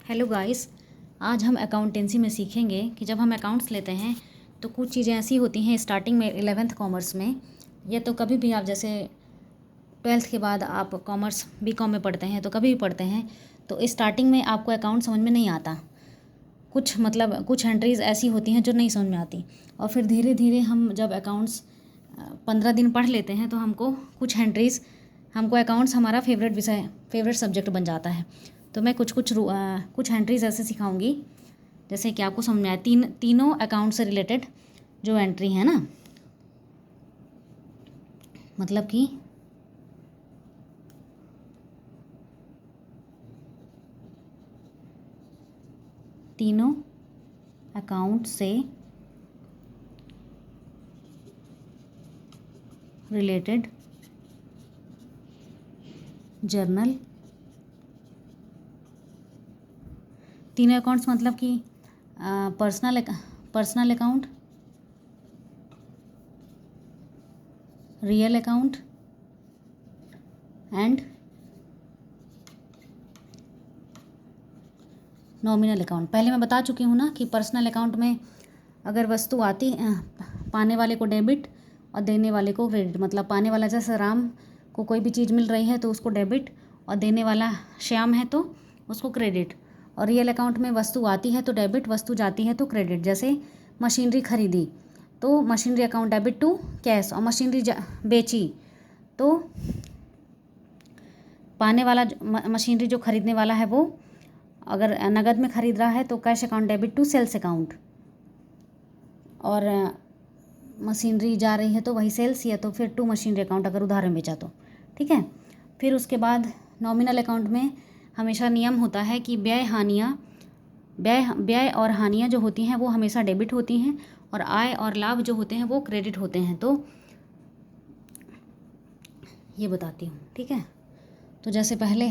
Hello guys. आज हम accountancy में सीखेंगे कि जब हम अकाउंट्स लेते हैं तो कुछ चीज़ें ऐसी होती हैं स्टार्टिंग में 11th कॉमर्स में, या तो कभी भी आप जैसे 12th के बाद आप कॉमर्स बीकॉम में पढ़ते हैं तो कभी भी पढ़ते हैं, तो स्टार्टिंग में आपको अकाउंट समझ में नहीं आता। कुछ एंट्रीज़ ऐसी होती हैं जो नहीं समझ में आती, और फिर धीरे धीरे हम जब अकाउंट्स 15 दिन पढ़ लेते हैं तो हमको अकाउंट्स हमारा फेवरेट सब्जेक्ट बन जाता है। तो मैं कुछ एंट्रीज़ ऐसे सिखाऊंगी जैसे कि आपको समझ में आए। तीनों अकाउंट से रिलेटेड जो एंट्री है ना, मतलब कि तीनों अकाउंट से रिलेटेड जर्नल। तीनों अकाउंट्स मतलब कि personal account, real account and nominal account. पहले मैं बता चुकी हूँ ना कि पर्सनल अकाउंट में अगर वस्तु आती पाने वाले को डेबिट और देने वाले को क्रेडिट। मतलब पाने वाला जैसे राम को कोई भी चीज़ मिल रही है तो उसको डेबिट, और देने वाला श्याम है तो उसको क्रेडिट। और रियल अकाउंट में वस्तु आती है तो डेबिट, वस्तु जाती है तो क्रेडिट। जैसे मशीनरी खरीदी तो machinery account debit to cash, और मशीनरी बेची तो पाने वाला मशीनरी जो खरीदने वाला है वो अगर नगद में खरीद रहा है तो cash account debit to sales account, और मशीनरी जा रही है तो वही सेल्स, या तो फिर टू मशीनरी अकाउंट अगर उधार में बेचा तो। ठीक है। फिर उसके बाद नॉमिनल अकाउंट में हमेशा नियम होता है कि व्यय और हानियाँ जो होती हैं वो हमेशा डेबिट होती हैं, और आय और लाभ जो होते हैं वो क्रेडिट होते हैं। तो ये बताती हूँ। ठीक है। तो जैसे पहली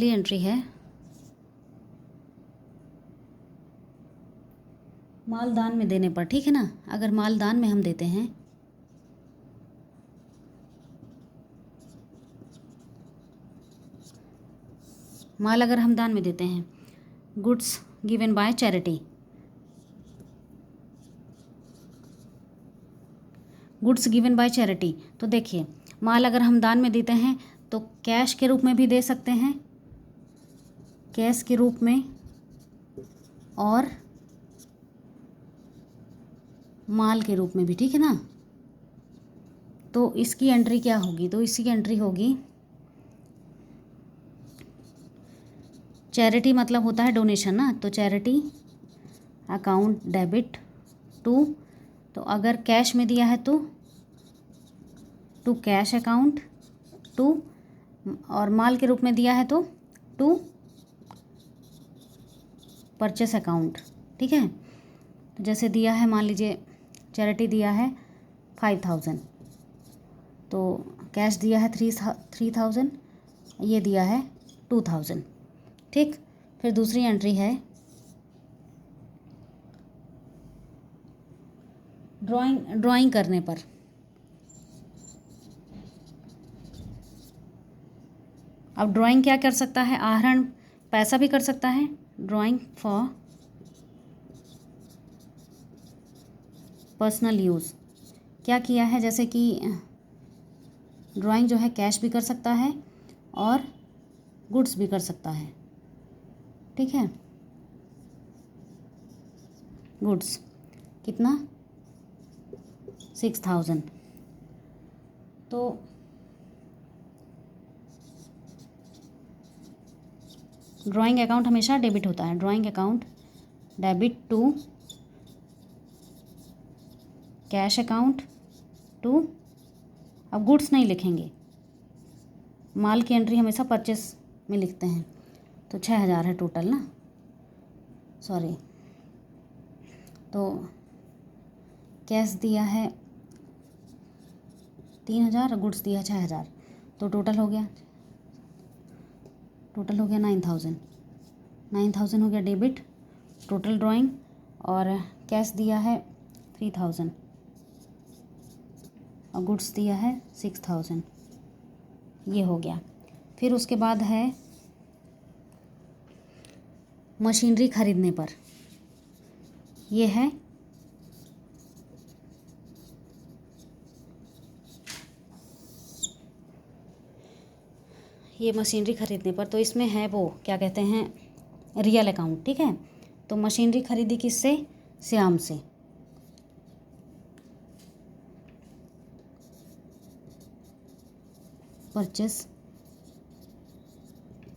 एंट्री है माल दान में देने पर। ठीक है ना। अगर माल दान में हम देते हैं माल अगर हम दान में देते हैं, goods given by charity, goods given by charity. तो देखिए, माल अगर हम दान में देते हैं तो कैश के रूप में भी दे सकते हैं, कैश के रूप में, और माल के रूप में भी। ठीक है ना। तो इसकी एंट्री क्या होगी? तो इसकी एंट्री होगी, चैरिटी मतलब होता है डोनेशन ना, तो चैरिटी अकाउंट डेबिट टू, तो अगर कैश में दिया है तो टू कैश अकाउंट टू, और माल के रूप में दिया है तो टू परचेस अकाउंट। ठीक है। तो जैसे दिया है, मान लीजिए चैरिटी दिया है 5000, तो कैश दिया है 3000, ये दिया है 2000। ठीक। फिर दूसरी एंट्री है ड्राइंग करने पर। अब ड्राइंग क्या कर सकता है? आहरण पैसा भी कर सकता है। Drawing for personal use. क्या किया है? जैसे कि ड्राइंग जो है कैश भी कर सकता है और गुड्स भी कर सकता है। ठीक है। गुड्स कितना? 6000। तो ड्राइंग अकाउंट हमेशा डेबिट होता है। Drawing account debit to cash account to, अब गुड्स नहीं लिखेंगे, माल की एंट्री हमेशा परचेस में लिखते हैं। तो 6000 है टोटल ना, सॉरी। तो कैश दिया है 3000 और गुड्स दिया 6000, तो टोटल हो गया 9000 हो गया डेबिट टोटल ड्राइंग, और कैश दिया है 3000, और गुड्स दिया है 6000, ये हो गया। फिर उसके बाद है मशीनरी खरीदने पर, ये है ये मशीनरी खरीदने पर, तो इसमें है वो क्या कहते हैं रियल अकाउंट, ठीक है। तो मशीनरी खरीदी किससे, श्याम से। परचेस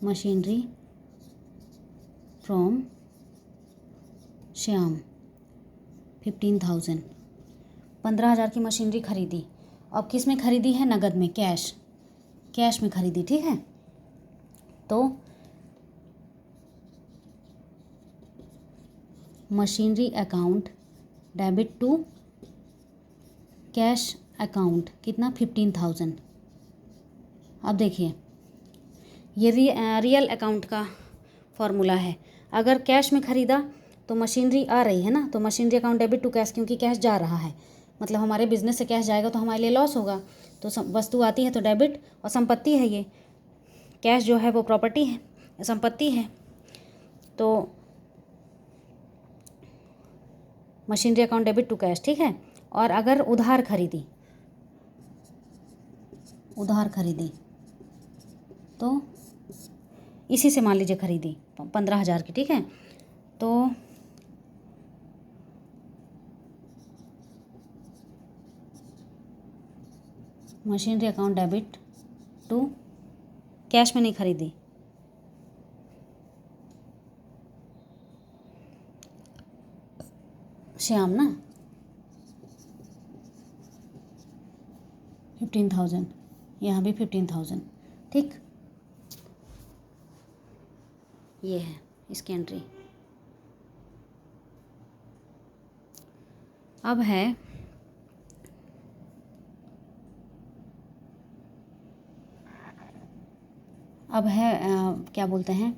मशीनरी फ्रॉम श्याम 15,000, 15,000 की मशीनरी खरीदी। अब किस में खरीदी है, नगद में, कैश में खरीदी, ठीक है। तो machinery account debit to cash account, कितना, 15,000। अब देखिए ये रियल अकाउंट का फॉर्मूला है। अगर कैश में ख़रीदा तो मशीनरी आ रही है ना, तो machinery account debit to cash, क्योंकि कैश जा रहा है, मतलब हमारे बिजनेस से कैश जाएगा तो हमारे लिए लॉस होगा। तो वस्तु आती है तो डेबिट, और संपत्ति है ये, कैश जो है वो प्रॉपर्टी है, संपत्ति है। तो machinery account debit to cash, ठीक है। और अगर उधार खरीदी तो इसी से मान लीजिए खरीदी 15,000 की, ठीक है। तो machinery account debit to cash में नहीं खरीदी, श्याम ना 15,000, यहाँ भी 15,000, ठीक। ये है इसकी एंट्री। अब है क्या बोलते हैं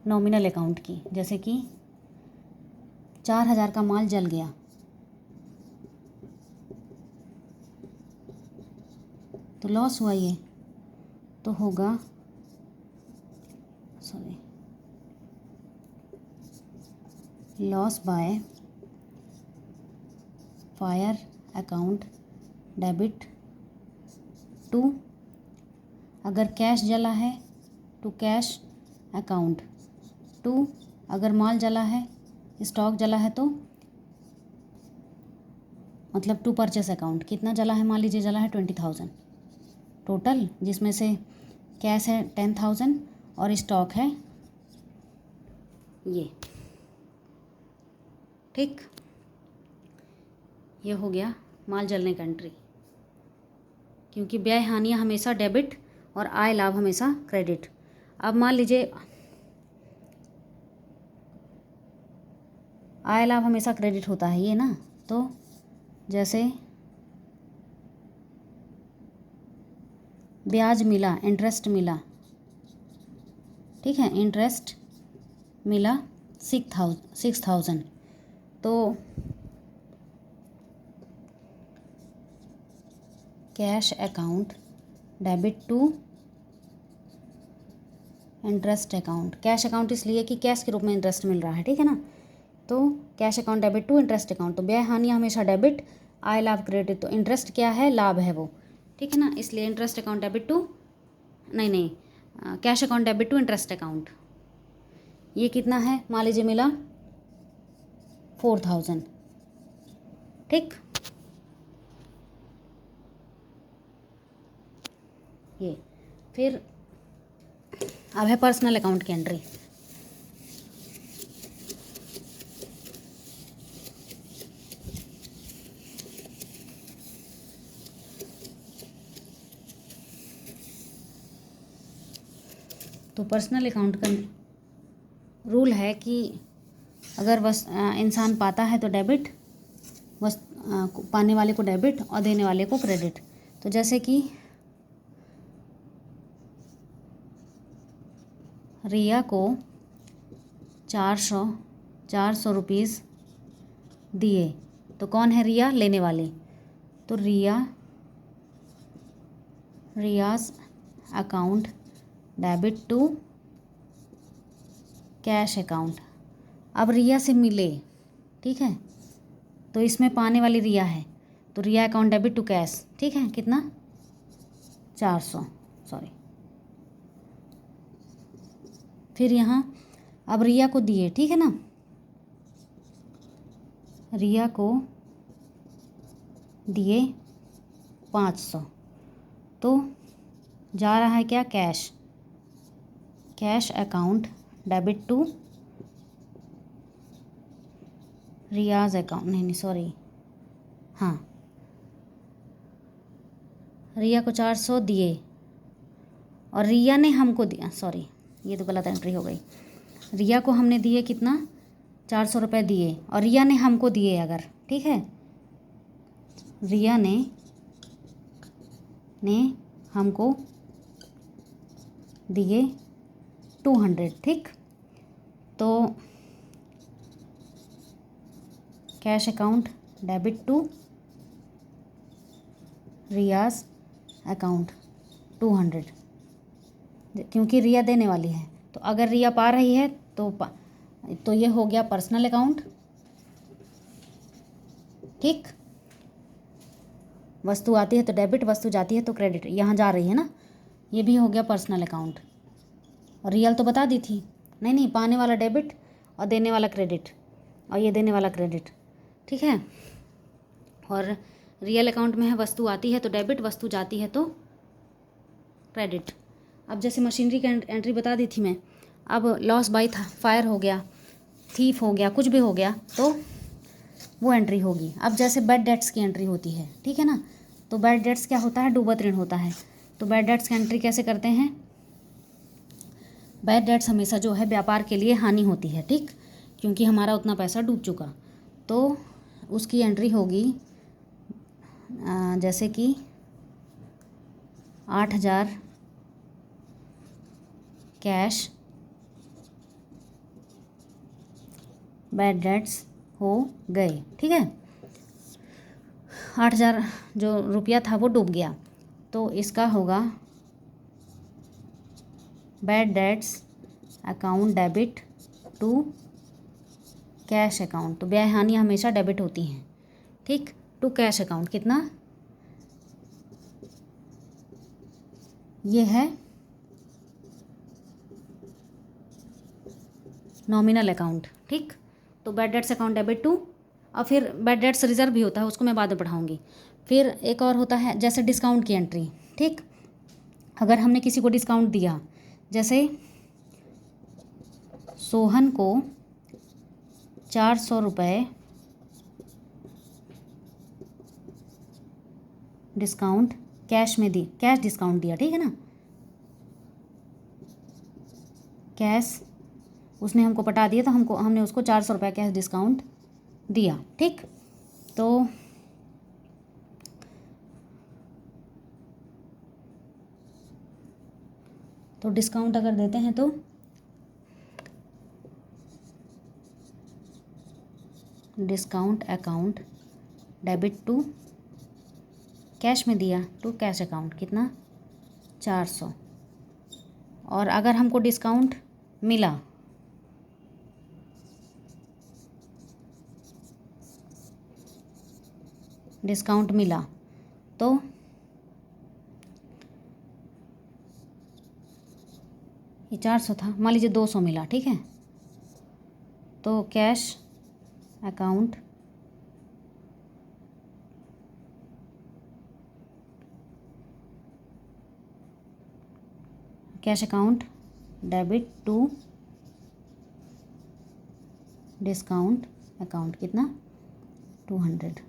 नॉमिनल अकाउंट की। जैसे कि 4,000 का माल जल गया, तो लॉस हुआ ये, तो होगा loss by fire account debit to, अगर कैश जला है टू कैश अकाउंट, टू अगर माल जला है, स्टॉक जला है, तो मतलब टू परचेस अकाउंट। कितना जला है, मान लीजिए जला है 20,000 टोटल, जिसमें से कैश है 10,000 और स्टॉक है ये, ठीक। ये हो गया माल जलने का एंट्री, क्योंकि व्यय हानियाँ हमेशा डेबिट और आय लाभ हमेशा क्रेडिट। अब मान लीजिए आय लाभ हमेशा क्रेडिट होता है ये ना, तो जैसे ब्याज मिला, इंटरेस्ट मिला, ठीक है, इंटरेस्ट मिला 6,000, तो cash account debit to interest account. Cash account इसलिए कि कैश के रूप में इंटरेस्ट मिल रहा है, ठीक है ना। तो cash account debit to interest account, तो व्यय हानियाँ हमेशा डेबिट, आय लाभ क्रेडिट। तो इंटरेस्ट क्या है, लाभ है वो, ठीक है ना, इसलिए इंटरेस्ट अकाउंट डेबिट टू नहीं cash account debit to interest account. ये कितना है, मान लीजिए मिला 4,000, ठीक। ये फिर अब है पर्सनल अकाउंट की एंट्री। तो पर्सनल अकाउंट का रूल है कि अगर बस इंसान पाता है तो डेबिट, बस पाने वाले को डेबिट और देने वाले को क्रेडिट। तो जैसे कि रिया को 400 रुपीज़ दिए, तो कौन है रिया, लेने वाले। तो Riya Riya's account debit to cash account. अब रिया से मिले, ठीक है, तो इसमें पाने वाली रिया है, तो रिया अकाउंट डेबिट टू कैश, ठीक है, कितना 400, सॉरी। फिर यहाँ अब रिया को दिए, ठीक है ना, रिया को दिए 500, तो जा रहा है क्या, cash, cash account debit to Riyaz account, नहीं सॉरी, हाँ, रिया को 400 दिए और रिया ने हमको दिया, सॉरी ये तो गलत एंट्री हो गई। रिया को हमने दिए कितना, 400 रुपये दिए और रिया ने हमको दिए अगर, ठीक है, रिया ने हमको दिए 200, ठीक, तो cash account debit to Riyaz account 200, क्योंकि रिया देने वाली है, तो अगर रिया पा रही है तो ये हो गया पर्सनल अकाउंट, ठीक, वस्तु आती है तो डेबिट, वस्तु जाती है तो क्रेडिट, यहाँ जा रही है ना, ये भी हो गया पर्सनल अकाउंट। और रियल तो बता दी थी, नहीं पाने वाला डेबिट और देने वाला क्रेडिट, और ये देने वाला क्रेडिट, ठीक है। और रियल अकाउंट में है वस्तु आती है तो डेबिट, वस्तु जाती है तो क्रेडिट। अब जैसे मशीनरी की एंट्री बता दी थी मैं, अब लॉस बाय फायर हो गया, थीफ हो गया, कुछ भी हो गया तो वो एंट्री होगी। अब जैसे बैड डेट्स की एंट्री होती है, ठीक है ना, तो बैड डेट्स क्या होता है, डूबत ऋण होता है, तो बैड डेट्स की एंट्री कैसे करते हैं, बैड डेट्स हमेशा जो है व्यापार के लिए हानि होती है, ठीक, क्योंकि हमारा उतना पैसा डूब चुका, तो उसकी एंट्री होगी जैसे कि 8,000 कैश बैड डेट्स हो गए, ठीक है, 8,000 जो रुपया था वो डूब गया, तो इसका होगा bad debts account debit to cash account, तो व्यय हानि हमेशा डेबिट होती हैं, ठीक, टू कैश अकाउंट, कितना, ये है नॉमिनल अकाउंट, ठीक, तो bad debts account debit to, और फिर बैड डेट्स रिजर्व भी होता है, उसको मैं बाद में पढ़ाऊँगी। फिर एक और होता है जैसे डिस्काउंट की एंट्री, ठीक, अगर हमने किसी को डिस्काउंट दिया, जैसे सोहन को 400 रुपये डिस्काउंट कैश में दी, कैश डिस्काउंट दिया, ठीक है ना, कैश उसने हमको पटा दिया, तो हमने उसको 400 रुपये कैश डिस्काउंट दिया, ठीक, तो डिस्काउंट अगर देते हैं तो discount account debit to cash में दिया टू कैश अकाउंट, कितना 400, और अगर हमको डिस्काउंट मिला तो ये 400 था, मान लीजिए 200 मिला, ठीक है, तो cash account debit to discount account, कितना 200,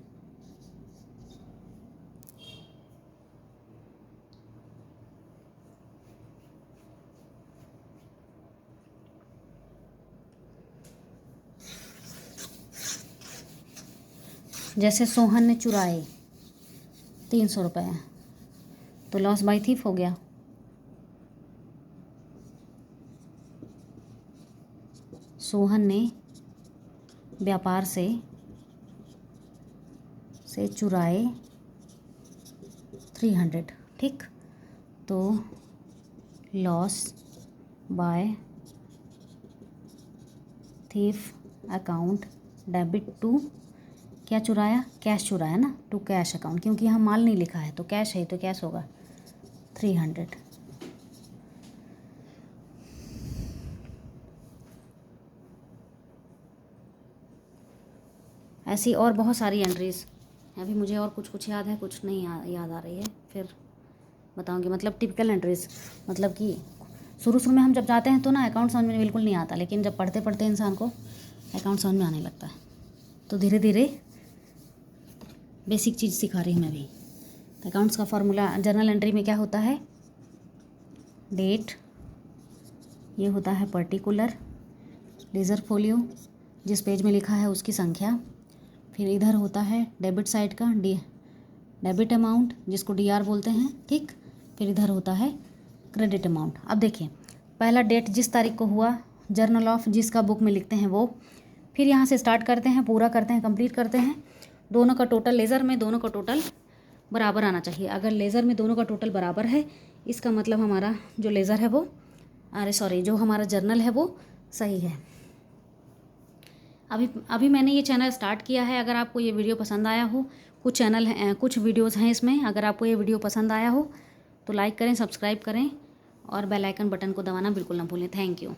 जैसे सोहन ने चुराए 300 रुपये, तो लॉस बाय थीफ हो गया, सोहन ने व्यापार से चुराए 300, ठीक, तो loss by thief account debit to, क्या चुराया, कैश चुराया ना, टू कैश अकाउंट, क्योंकि यहाँ माल नहीं लिखा है तो कैश है तो कैश होगा 300। ऐसी और बहुत सारी एंट्रीज अभी मुझे और कुछ याद है, कुछ नहीं याद आ रही है, फिर बताऊंगी। मतलब टिपिकल एंट्रीज, मतलब कि शुरू में हम जब जाते हैं तो ना अकाउंट समझ में बिल्कुल नहीं आता, लेकिन जब पढ़ते पढ़ते इंसान को अकाउंट समझ में आने लगता है। तो धीरे धीरे बेसिक चीज़ सिखा रही हूँ मैं भी। तो अकाउंट्स का फॉर्मूला जर्नल एंट्री में क्या होता है, डेट, ये होता है पर्टिकुलर, लेज़र फोलियो जिस पेज में लिखा है उसकी संख्या, फिर इधर होता है डेबिट साइड का डेबिट अमाउंट जिसको डीआर बोलते हैं, ठीक। फिर इधर होता है क्रेडिट अमाउंट। अब देखिए, पहला डेट जिस तारीख को हुआ, जर्नल ऑफ जिसका बुक में लिखते हैं वो, फिर यहाँ से स्टार्ट करते हैं, पूरा करते हैं, कंप्लीट करते हैं। दोनों का टोटल, लेज़र में दोनों का टोटल बराबर आना चाहिए। अगर लेज़र में दोनों का टोटल बराबर है, इसका मतलब हमारा जो लेज़र है वो, जो हमारा जर्नल है वो सही है। अभी मैंने ये चैनल स्टार्ट किया है। अगर आपको ये वीडियो पसंद आया हो, कुछ वीडियोज़ हैं इसमें, अगर आपको ये वीडियो पसंद आया हो तो लाइक करें, सब्सक्राइब करें और बेल आइकन बटन को दबाना बिल्कुल ना भूलें। Thank you.